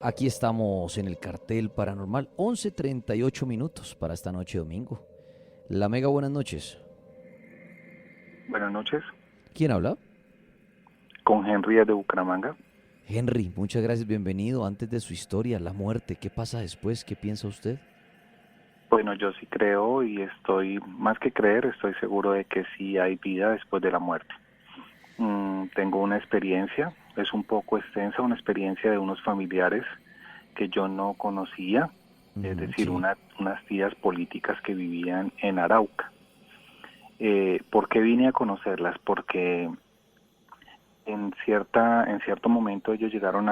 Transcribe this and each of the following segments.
Aquí estamos en el cartel paranormal, 11:38 para esta noche domingo. La Mega, buenas noches. Buenas noches, ¿Quién habla? con Henry de Bucaramanga. Henry, muchas gracias, bienvenido. Antes de su historia, la muerte, ¿qué pasa después? ¿Qué piensa usted? Bueno, yo sí creo y estoy, más que creer, estoy seguro de que sí hay vida después de la muerte. Tengo una experiencia, es un poco extensa, una experiencia de unos familiares que yo no conocía, es Ujú, decir, sí, unas tías políticas que vivían en Arauca. ¿Por qué vine a conocerlas? Porque en cierto momento ellos llegaron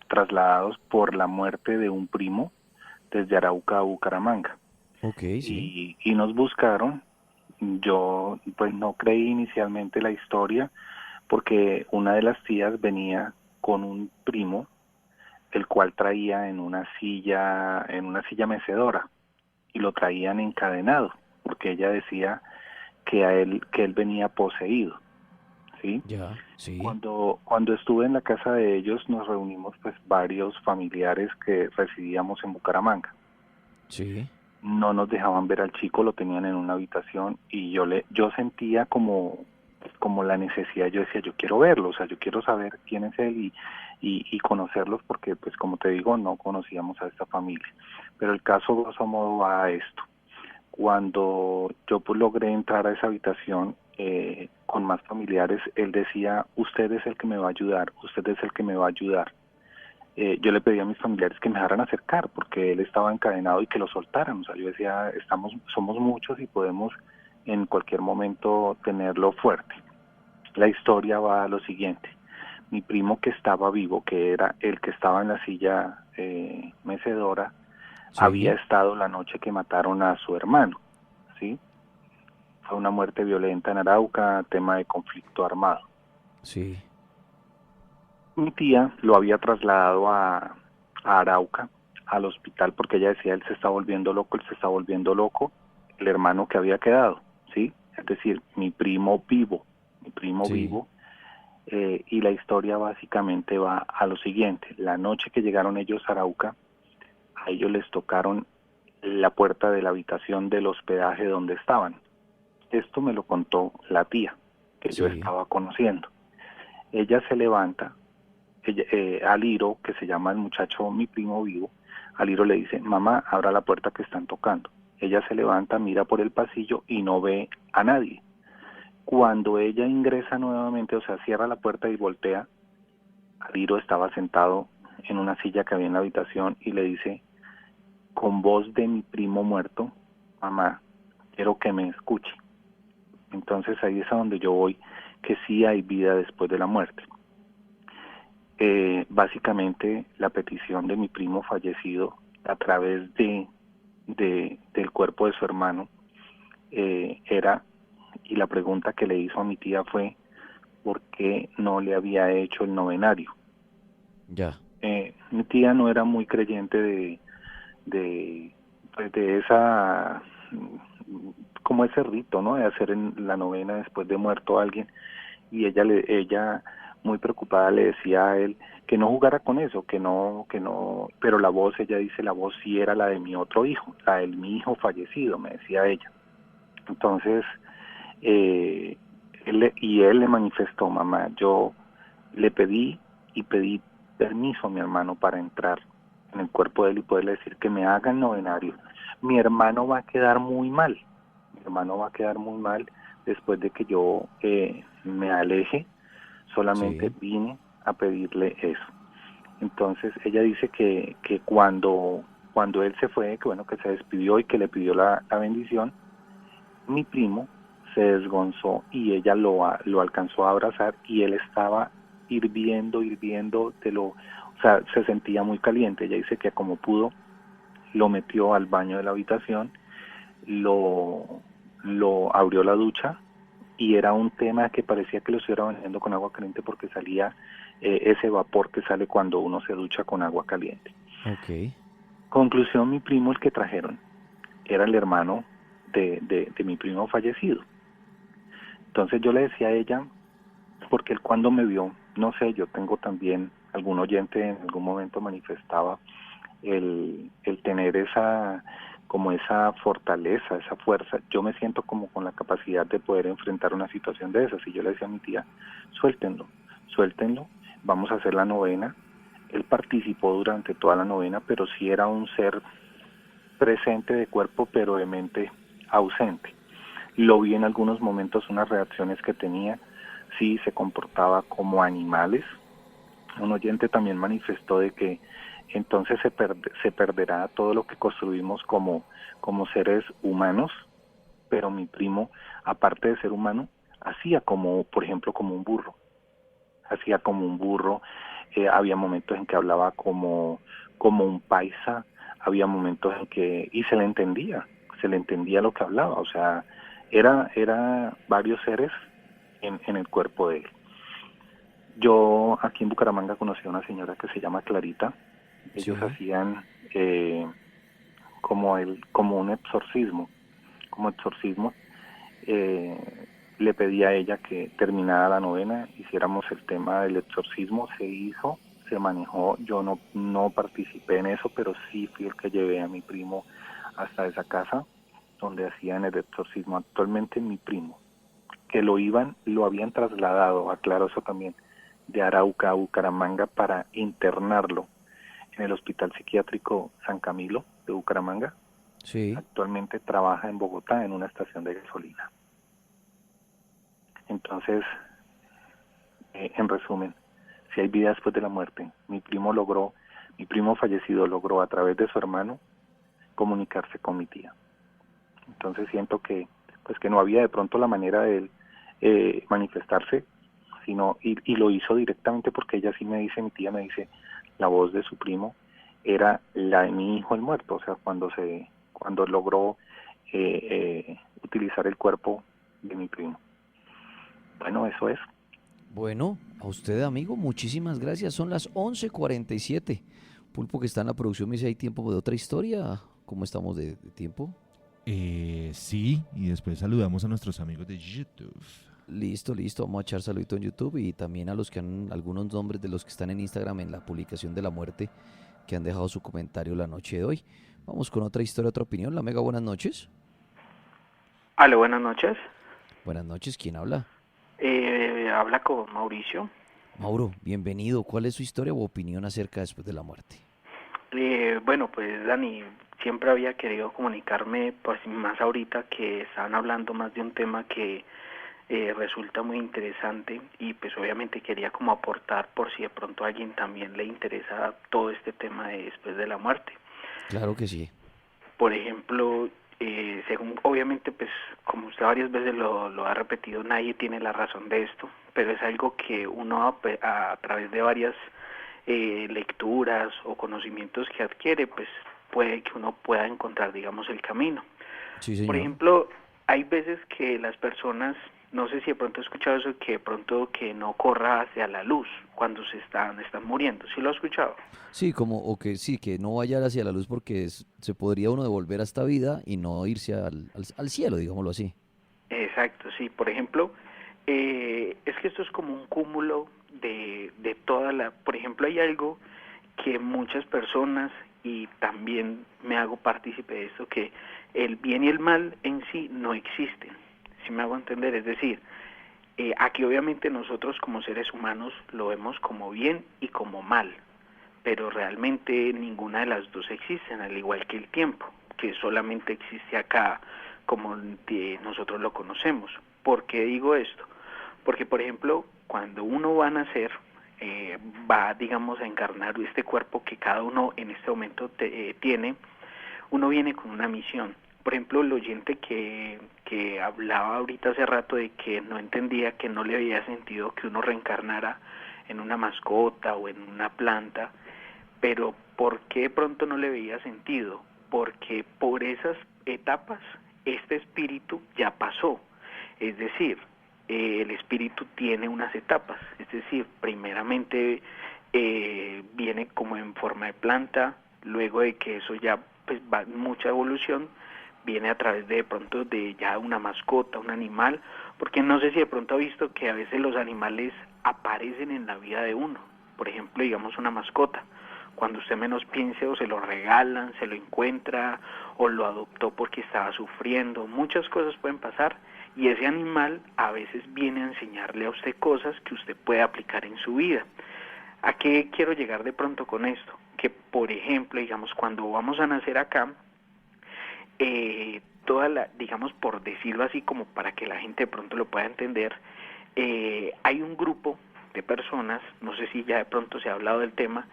trasladados por la muerte de un primo desde Arauca a Bucaramanga. ok, sí, Y nos buscaron. Yo pues no creí inicialmente la historia porque una de las tías venía con un primo, el cual traía en una silla mecedora, y lo traían encadenado, porque ella decía que él venía poseído, ¿sí? ya, sí, Cuando estuve en la casa de ellos nos reunimos pues varios familiares que residíamos en Bucaramanga. sí, No nos dejaban ver al chico, lo tenían en una habitación y yo sentía como la necesidad. Yo decía, yo quiero verlo, o sea, yo quiero saber quién es él y conocerlos, porque pues como te digo, no conocíamos a esta familia. Pero el caso grosso modo va a esto. Cuando yo pues logré entrar a esa habitación con más familiares, él decía, usted es el que me va a ayudar, usted es el que me va a ayudar. Yo le pedí a mis familiares que me dejaran acercar porque él estaba encadenado y que lo soltaran. O sea, yo decía, somos muchos y podemos en cualquier momento tenerlo fuerte. La historia va a lo siguiente. Mi primo que estaba vivo, que era el que estaba en la silla mecedora, había sí, estado la noche que mataron a su hermano, ¿sí? Fue una muerte violenta en Arauca, tema de conflicto armado. sí, Mi tía lo había trasladado a Arauca, al hospital, porque ella decía, él se está volviendo loco, él se está volviendo loco, el hermano que había quedado, ¿sí? Es decir, mi primo sí, vivo, y la historia básicamente va a lo siguiente. La noche que llegaron ellos a Arauca, a ellos les tocaron la puerta de la habitación del hospedaje donde estaban. Esto me lo contó la tía, que yo sí, estaba conociendo. Ella se levanta, Aliro, que se llama el muchacho, mi primo vivo, Aliro le dice, mamá, abra la puerta que están tocando. Ella se levanta, mira por el pasillo y no ve a nadie. Cuando ella ingresa nuevamente, o sea, cierra la puerta y voltea, Aliro estaba sentado en una silla que había en la habitación y le dice, con voz de mi primo muerto, mamá, quiero que me escuche. Entonces ahí es a donde yo voy, que sí hay vida después de la muerte. Básicamente la petición de mi primo fallecido a través del cuerpo de su hermano era, y la pregunta que le hizo a mi tía fue, ¿por qué no le había hecho el novenario? ya, Mi tía no era muy creyente de, pues de esa, como ese rito, ¿no? De hacer en la novena después de muerto alguien, y ella muy preocupada le decía a él que no jugara con eso, que no, pero la voz, ella dice, la voz sí era la de mi otro hijo, la de mi hijo fallecido, me decía ella. Entonces, eh, él le manifestó, mamá, yo le pedí y pedí permiso a mi hermano para entrar en el cuerpo de él y poderle decir que me haga el novenario. Mi hermano va a quedar muy mal, mi hermano va a quedar muy mal después de que yo me aleje, solamente sí, vine a pedirle eso. Entonces ella dice que cuando él se fue, que bueno, que se despidió y que le pidió la bendición, mi primo se desgonzó y ella lo alcanzó a abrazar y él estaba hirviendo o sea, se sentía muy caliente. Ella dice que como pudo, lo metió al baño de la habitación, lo, lo abrió la ducha y era un tema que parecía que lo estuviera bañando con agua caliente porque salía ese vapor que sale cuando uno se ducha con agua caliente. ok, Conclusión, mi primo, el que trajeron, era el hermano de mi primo fallecido. Entonces yo le decía a ella, porque él cuando me vio, no sé, yo tengo también algún oyente en algún momento manifestaba el tener esa fortaleza, esa fuerza. Yo me siento como con la capacidad de poder enfrentar una situación de esas, y yo le decía a mi tía, suéltenlo, vamos a hacer la novena. Él participó durante toda la novena, pero sí era un ser presente de cuerpo, pero de mente ausente. Lo vi en algunos momentos, unas reacciones que tenía, sí se comportaba como animales. Un oyente también manifestó de que entonces se perderá todo lo que construimos como seres humanos, pero mi primo, aparte de ser humano, hacía como, por ejemplo, como un burro, había momentos en que hablaba como un paisa, había momentos en que, y se le entendía lo que hablaba, o sea, era varios seres en el cuerpo de él. Yo aquí en Bucaramanga conocí a una señora que se llama Clarita. Ellos Sí. hacían como un exorcismo, le pedí a ella que terminara la novena, hiciéramos el tema del exorcismo, se hizo, se manejó, yo no participé en eso, pero sí fui el que llevé a mi primo hasta esa casa donde hacían el exorcismo. Actualmente mi primo, que lo habían trasladado, aclaro eso también, de Arauca a Bucaramanga para internarlo en el Hospital Psiquiátrico San Camilo de Bucaramanga. Sí. Actualmente trabaja en Bogotá en una estación de gasolina. Entonces, en resumen, si hay vida después de la muerte, mi primo fallecido logró a través de su hermano comunicarse con mi tía. Entonces siento que no había de pronto la manera de él manifestarse, sino y lo hizo directamente, porque ella sí mi tía me dice, la voz de su primo era la de mi hijo el muerto, o sea, cuando logró utilizar el cuerpo de mi primo. Bueno, eso es. Bueno, a usted, amigo, muchísimas gracias. Son las 11:47. Pulpo, que está en la producción, me dice, ¿hay tiempo de otra historia? ¿Cómo estamos de tiempo? Sí, y después saludamos a nuestros amigos de YouTube. Listo, listo. Vamos a echar saludito en YouTube y también a los que han, algunos nombres de los que están en Instagram en la publicación de la muerte, que han dejado su comentario la noche de hoy. Vamos con otra historia, otra opinión. La Mega, buenas noches. Aló, buenas noches. Buenas noches, ¿quién habla? Habla con Mauricio. Mauro, bienvenido. ¿Cuál es su historia u opinión acerca después de la muerte? Bueno, pues Dani, siempre había querido comunicarme, pues más ahorita que estaban hablando más de un tema que resulta muy interesante, y pues obviamente quería como aportar por si de pronto a alguien también le interesa todo este tema de después de la muerte. Claro que sí. Por ejemplo, según obviamente pues como usted varias veces lo ha repetido, nadie tiene la razón de esto, pero es algo que uno a través de varias lecturas o conocimientos que adquiere, pues puede que uno pueda encontrar, digamos, el camino. Sí, Por señor. ejemplo, hay veces que las personas, no sé si de pronto he escuchado eso, que de pronto que no corra hacia la luz cuando están muriendo. ¿Sí lo ha escuchado? Sí, como, o que sí, que no vaya hacia la luz porque se podría uno devolver a esta vida y no irse al cielo, digámoslo así. Exacto, sí. Por ejemplo, es que esto es como un cúmulo de toda la... Por ejemplo, hay algo que muchas personas, y también me hago partícipe de esto, que el bien y el mal en sí no existen, si me hago entender. Es decir, aquí obviamente nosotros como seres humanos lo vemos como bien y como mal, pero realmente ninguna de las dos existen, al igual que el tiempo, que solamente existe acá como nosotros lo conocemos. ¿Por qué digo esto? Porque, por ejemplo, cuando uno va a nacer, va, digamos, a encarnar este cuerpo que cada uno en este momento tiene, uno viene con una misión. Por ejemplo, el oyente que hablaba ahorita hace rato de que no entendía, que no le había sentido que uno reencarnara en una mascota o en una planta, pero ¿por qué de pronto no le veía sentido? Porque por esas etapas este espíritu ya pasó. Es decir, el espíritu tiene unas etapas. Es decir, primeramente viene como en forma de planta, luego de que eso ya pues va mucha evolución, viene a través de pronto de ya una mascota, un animal, porque no sé si de pronto ha visto que a veces los animales aparecen en la vida de uno. por ejemplo, digamos una mascota. Cuando usted menos piense, o se lo regalan, se lo encuentra, o lo adoptó porque estaba sufriendo, muchas cosas pueden pasar, y ese animal a veces viene a enseñarle a usted cosas que usted puede aplicar en su vida. ¿A qué quiero llegar de pronto con esto? Que, por ejemplo, digamos, cuando vamos a nacer acá, digamos, por decirlo así, como para que la gente de pronto lo pueda entender, hay un grupo de personas, no sé si ya de pronto se ha hablado del tema,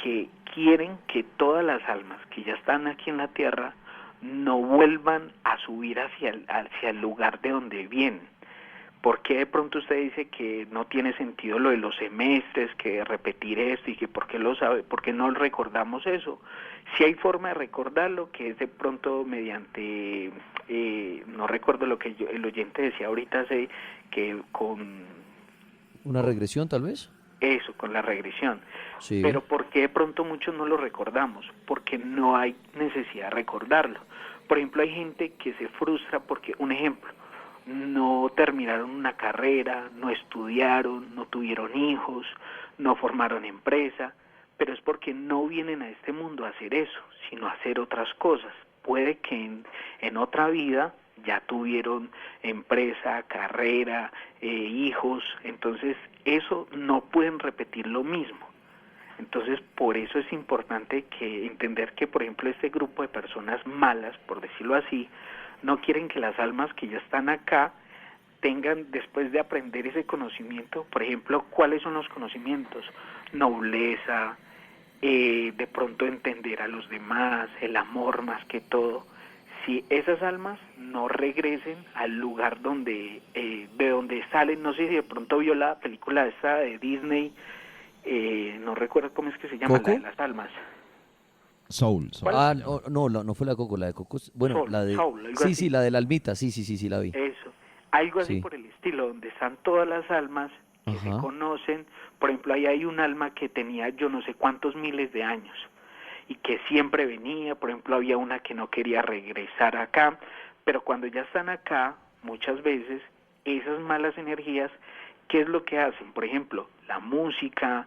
que quieren que todas las almas que ya están aquí en la tierra no vuelvan a subir hacia el lugar de donde vienen. ¿Por qué de pronto usted dice que no tiene sentido lo de los semestres, que repetir esto y que por qué lo sabe, por qué no recordamos eso? Si hay forma de recordarlo, que es de pronto mediante, no recuerdo lo que el oyente decía ahorita, que con... ¿Una regresión tal vez? Eso, con la regresión. Sí. Pero ¿por qué de pronto muchos no lo recordamos? Porque no hay necesidad de recordarlo. Por ejemplo, hay gente que se frustra porque, un ejemplo, no terminaron una carrera, no estudiaron, no tuvieron hijos, no formaron empresa, pero es porque no vienen a este mundo a hacer eso, sino a hacer otras cosas. Puede que en otra vida ya tuvieron empresa, carrera, hijos, entonces eso no pueden repetir lo mismo. Entonces, por eso es importante que entender que, por ejemplo, este grupo de personas malas, por decirlo así, no quieren que las almas que ya están acá tengan, después de aprender ese conocimiento, por ejemplo, ¿cuáles son los conocimientos? Nobleza, de pronto entender a los demás, el amor más que todo. Si esas almas no regresen al lugar donde de donde salen, no sé si de pronto vio la película esta de Disney, no recuerdo cómo es que se llama, ¿Coco? la de las almas. Soul. Ah, no fue la de Coco, la de Coco, bueno, Soul, la de... Soul, algo Sí, así. sí, la de la almita, sí, la vi. Eso, algo así Sí. por el estilo, donde están todas las almas que se Ajá. conocen. Por ejemplo, ahí hay un alma que tenía yo no sé cuántos miles de años y que siempre venía. Por ejemplo, había una que no quería regresar acá, pero cuando ya están acá, muchas veces esas malas energías, ¿qué es lo que hacen? Por ejemplo, la música,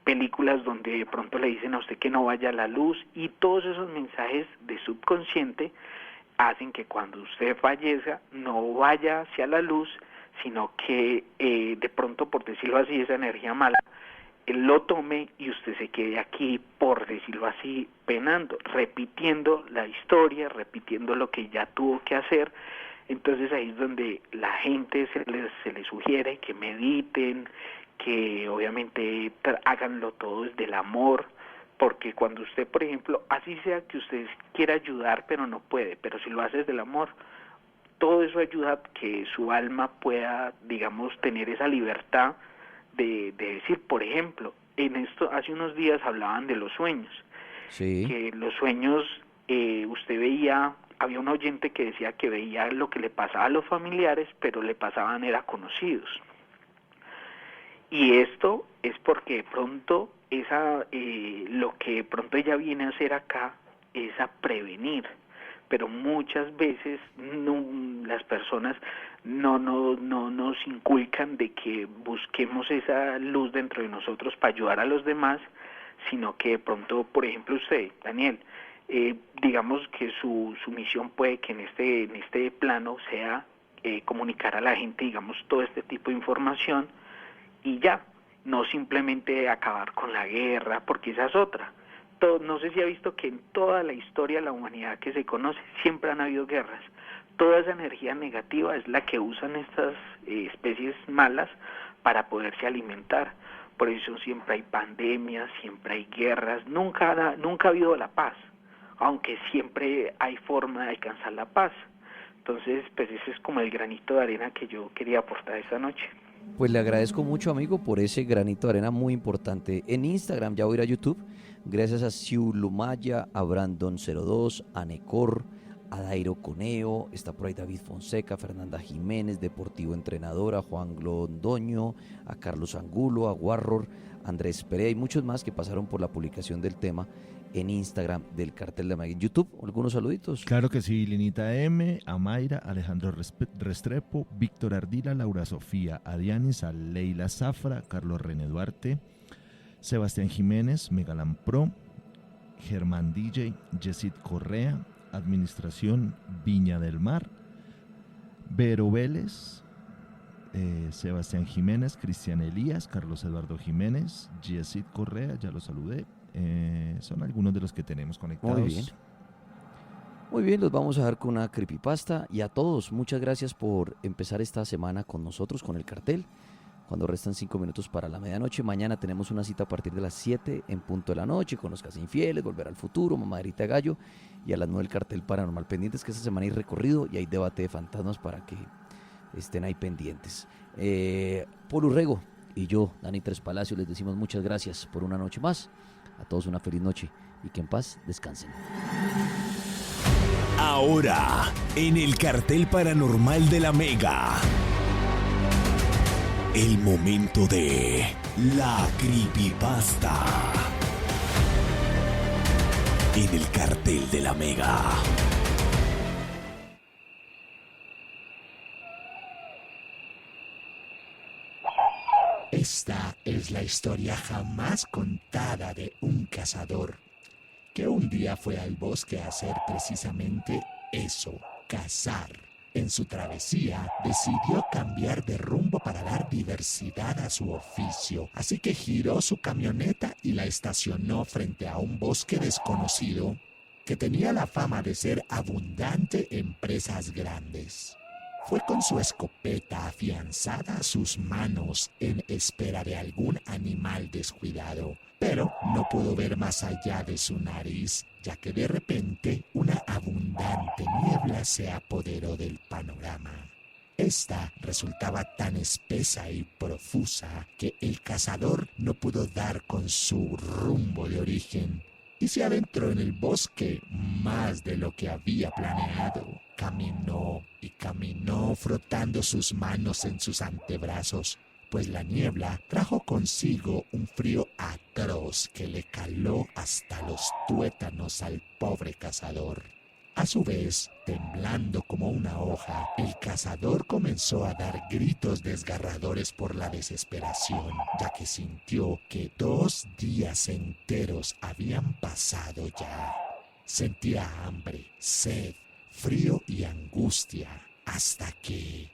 películas donde de pronto le dicen a usted que no vaya a la luz, y todos esos mensajes de subconsciente hacen que cuando usted fallezca no vaya hacia la luz, sino que de pronto, por decirlo así, esa energía mala lo tome y usted se quede aquí, por decirlo así, penando, repitiendo la historia, repitiendo lo que ya tuvo que hacer. Entonces ahí es donde la gente se les sugiere que mediten, que obviamente háganlo todo desde el amor, porque cuando usted, por ejemplo, así sea que usted quiera ayudar pero no puede, pero si lo hace desde el amor, todo eso ayuda a que su alma pueda, digamos, tener esa libertad de decir, por ejemplo, en esto hace unos días hablaban de los sueños, Sí. que los sueños, usted veía, había un oyente que decía que veía lo que le pasaba a los familiares, pero le pasaban era conocidos. Y esto es porque de pronto lo que de pronto ella viene a hacer acá es a prevenir, pero muchas veces las personas no nos inculcan de que busquemos esa luz dentro de nosotros para ayudar a los demás, sino que de pronto, por ejemplo usted, Daniel, digamos que su misión puede que en este plano sea comunicar a la gente, digamos, todo este tipo de información, y ya, no simplemente acabar con la guerra, porque esa es otra. No sé si ha visto que en toda la historia de la humanidad que se conoce siempre han habido guerras. Toda esa energía negativa es la que usan estas especies malas para poderse alimentar. Por eso siempre hay pandemias, siempre hay guerras, nunca ha habido la paz, aunque siempre hay forma de alcanzar la paz. Entonces, pues ese es como el granito de arena que yo quería aportar esta noche. Pues le agradezco mucho, amigo, por ese granito de arena muy importante. En Instagram, ya voy a ir a YouTube, gracias a Siulumaya, a Brandon02, a Necor, a Dairo Coneo, está por ahí David Fonseca, Fernanda Jiménez, Deportivo Entrenadora, Juan Glondoño, a Carlos Angulo, a Warror, Andrés Perea y muchos más que pasaron por la publicación del tema en Instagram del Cartel de América. En YouTube, algunos saluditos. Claro que sí, Linita M, a Mayra, Alejandro Restrepo, Víctor Ardila, Laura Sofía, a Dianis, a Leila Zafra, Carlos René Duarte, Sebastián Jiménez, Megalan Pro, Germán DJ, Yesid Correa, Administración Viña del Mar, Vero Vélez, Sebastián Jiménez, Cristian Elías, Carlos Eduardo Jiménez, Yesid Correa, ya lo saludé. Son algunos de los que tenemos conectados. Muy bien. Muy bien, los vamos a dejar con una creepypasta. Y a todos, muchas gracias por empezar esta semana con nosotros, con el cartel. Cuando restan 5 minutos para la medianoche, mañana tenemos una cita a partir de las 7 en punto de la noche con Los Casi Infieles, Volver al Futuro, Mamadrita Gallo, y a las 9 el cartel Paranormal. Pendientes que esta semana hay recorrido y hay debate de fantasmas para que estén ahí pendientes. Paul Urrego y yo, Dani Tres Palacios, les decimos muchas gracias por una noche más. A todos una feliz noche y que en paz descansen. Ahora, en el cartel paranormal de la Mega, el momento de la creepypasta. En el cartel de la Mega. Esta es la historia jamás contada de un cazador que un día fue al bosque a hacer precisamente eso, cazar. En su travesía decidió cambiar de rumbo para dar diversidad a su oficio, así que giró su camioneta y la estacionó frente a un bosque desconocido que tenía la fama de ser abundante en presas grandes. Fue con su escopeta afianzada a sus manos en espera de algún animal descuidado, pero no pudo ver más allá de su nariz, ya que de repente una abundante niebla se apoderó del panorama. Esta resultaba tan espesa y profusa que el cazador no pudo dar con su rumbo de origen y se adentró en el bosque más de lo que había planeado. Caminó y caminó frotando sus manos en sus antebrazos, pues la niebla trajo consigo un frío atroz que le caló hasta los tuétanos al pobre cazador. A su vez, temblando como una hoja, el cazador comenzó a dar gritos desgarradores por la desesperación, ya que sintió que 2 días enteros habían pasado ya. Sentía hambre, sed, frío y angustia, hasta que,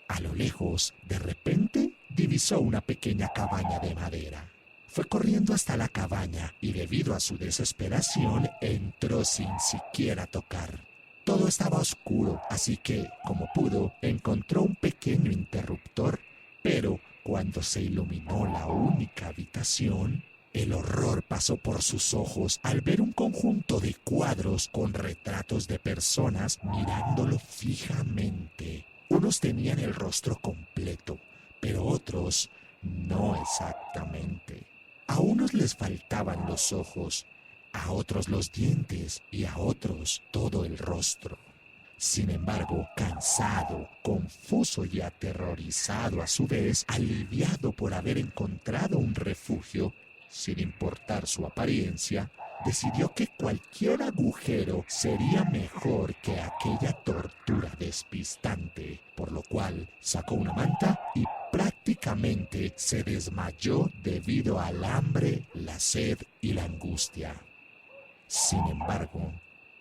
a lo lejos, de repente, divisó una pequeña cabaña de madera. Fue corriendo hasta la cabaña y debido a su desesperación entró sin siquiera tocar. Todo estaba oscuro, así que, como pudo, encontró un pequeño interruptor, pero cuando se iluminó la única habitación, el horror pasó por sus ojos al ver un conjunto de cuadros con retratos de personas mirándolo fijamente. Unos tenían el rostro completo, pero otros no exactamente. A unos les faltaban los ojos, a otros los dientes y a otros todo el rostro. Sin embargo, cansado, confuso y aterrorizado a su vez, aliviado por haber encontrado un refugio, sin importar su apariencia, decidió que cualquier agujero sería mejor que aquella tortura despistante, por lo cual sacó una manta y prácticamente se desmayó debido al hambre, la sed y la angustia. Sin embargo,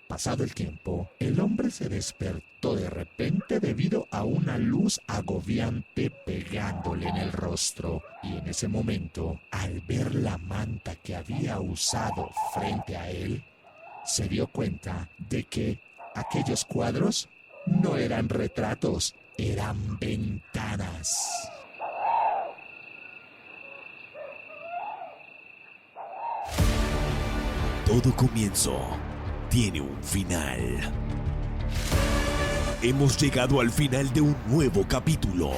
pasado el tiempo, el hombre se despertó de repente debido a una luz agobiante pegándole en el rostro, y en ese momento, al ver la manta que había usado frente a él, se dio cuenta de que aquellos cuadros no eran retratos, eran ventanas. Todo comienzo tiene un final. Hemos llegado al final de un nuevo capítulo.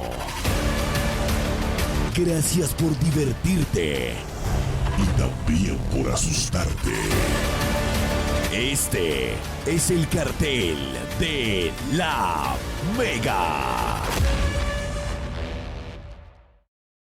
Gracias por divertirte y también por asustarte. Este es el cartel de la Mega.